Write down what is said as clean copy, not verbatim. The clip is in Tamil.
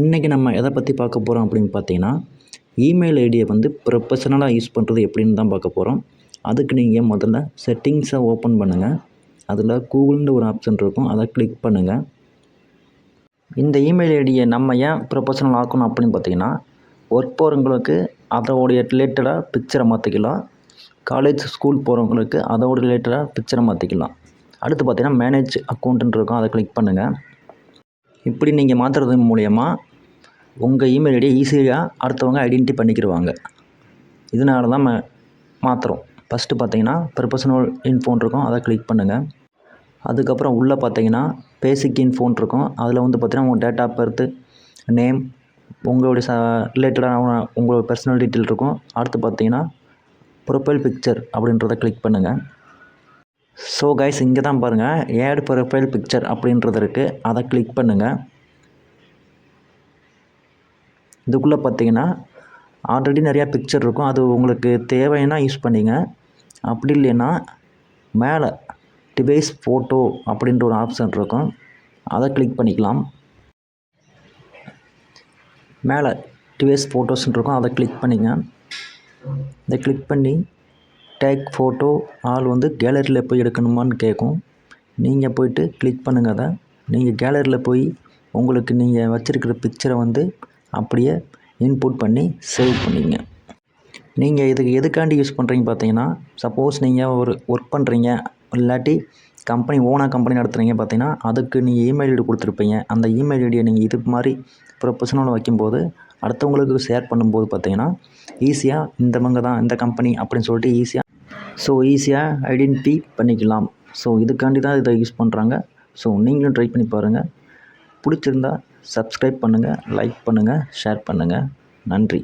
இன்றைக்கி நம்ம எதை பற்றி பார்க்க போகிறோம் அப்படின்னு பார்த்தீங்கன்னா, இமெயில் ஐடியை வந்து ப்ரொஃபஷனலாக யூஸ் பண்ணுறது எப்படின்னு தான் பார்க்க போகிறோம். அதுக்கு நீங்கள் முதல்ல செட்டிங்ஸை ஓப்பன் பண்ணுங்கள். அதில் கூகுள்னு ஒரு ஆப்ஷன் இருக்கும், அதை கிளிக் பண்ணுங்கள். இந்த இமெயில் ஐடியை நம்ம ஏன் ப்ரொஃபஷனல் ஆக்கணும் அப்படின்னு பார்த்தீங்கன்னா, ஒர்க் போகிறவங்களுக்கு அதோடைய ரிலேட்டடாக பிக்சரை மாற்றிக்கலாம். காலேஜ் ஸ்கூல் போகிறவங்களுக்கு அதோட ரிலேட்டடாக பிக்சரை மாற்றிக்கலாம். அடுத்து பார்த்தீங்கன்னா மேனேஜ் அக்கௌண்ட்டுன்னு இருக்கும், அதை கிளிக் பண்ணுங்கள். இப்படி நீங்கள் மாற்றுறது மூலயமா உங்கள் இமெயில் ஐடியை ஈஸியாக அடுத்தவங்க ஐடென்டிட்டி பண்ணிக்கிடுவாங்க. இதனால தான் மாற்றுறோம். ஃபஸ்ட்டு பார்த்தீங்கன்னா ப்ரொஃபஷனல் இன்ஃபோன் இருக்கும், அதை கிளிக் பண்ணுங்கள். அதுக்கப்புறம் உள்ளே பார்த்தீங்கன்னா பேசிக் இன்ஃபோன் இருக்கும். அதில் வந்து பார்த்தீங்கன்னா உங்கள் டேட் ஆஃப் பர்த்து, நேம், உங்களுடைய ரிலேட்டடான உங்களோட பர்சனல் டீட்டெயில் இருக்கும். அடுத்து பார்த்தீங்கன்னா ப்ரொஃபைல் பிக்சர் அப்படின்றத கிளிக் பண்ணுங்கள். ஸோ கைஸ், இங்கே தான் பாருங்கள் ஆட் ப்ரொஃபைல் பிக்சர் அப்படின்றது இருக்குது, அதை கிளிக் பண்ணுங்கள். இதுக்குள்ளே பார்த்தீங்கன்னா ஆல்ரெடி நிறையா பிக்சர் இருக்கும், அது உங்களுக்கு தேவைன்னா யூஸ் பண்ணிங்க. அப்படி இல்லைன்னா மேலே டிவைஸ் ஃபோட்டோ அப்படின்ற ஒரு ஆப்ஷன் இருக்கும், அதை கிளிக் பண்ணிக்கலாம். மேலே டிவைஸ் ஃபோட்டோஸ்ன்னு இருக்கும், அதை கிளிக் பண்ணிங்க. இதை கிளிக் பண்ணி டேக் ஃபோட்டோ ஆல் வந்து கேலரியில் போய் எடுக்கணுமான்னு கேட்கும். நீங்கள் போய்ட்டு கிளிக் பண்ணுங்கள். அதை நீங்கள் கேலரியில் போய் உங்களுக்கு நீங்கள் வச்சுருக்கிற பிக்சரை வந்து அப்படியே இன்புட் பண்ணி சேவ் பண்ணிங்க. நீங்கள் இதுக்கு எதுக்காண்டி யூஸ் பண்ணுறீங்க பார்த்தீங்கன்னா, சப்போஸ் நீங்கள் ஒரு ஒர்க் பண்ணுறீங்க, இல்லாட்டி ஓனாக கம்பெனி நடத்துகிறீங்க பார்த்தீங்கன்னா, அதுக்கு நீங்கள் இமெயில் ஐடி கொடுத்துருப்பீங்க. அந்த இமெயில் ஐடியை நீங்கள் இது மாதிரி ப்ரொஃபஷனலாக வைக்கும்போது அடுத்தவங்களுக்கு ஷேர் பண்ணும்போது பார்த்தீங்கன்னா ஈஸியாக இந்தவங்க தான் இந்த கம்பெனி அப்படின்னு சொல்லிட்டு ஈஸியாக ஐடென்டிட்டி பண்ணிக்கலாம். ஸோ இதுக்காண்டி தான் இதை யூஸ் பண்ணுறாங்க. ஸோ நீங்களும் ட்ரை பண்ணி பாருங்கள். பிடிச்சிருந்தா சப்ஸ்கிரைப் பண்ணுங்கள், லைக் பண்ணுங்கள், ஷேர் பண்ணுங்கள். நன்றி.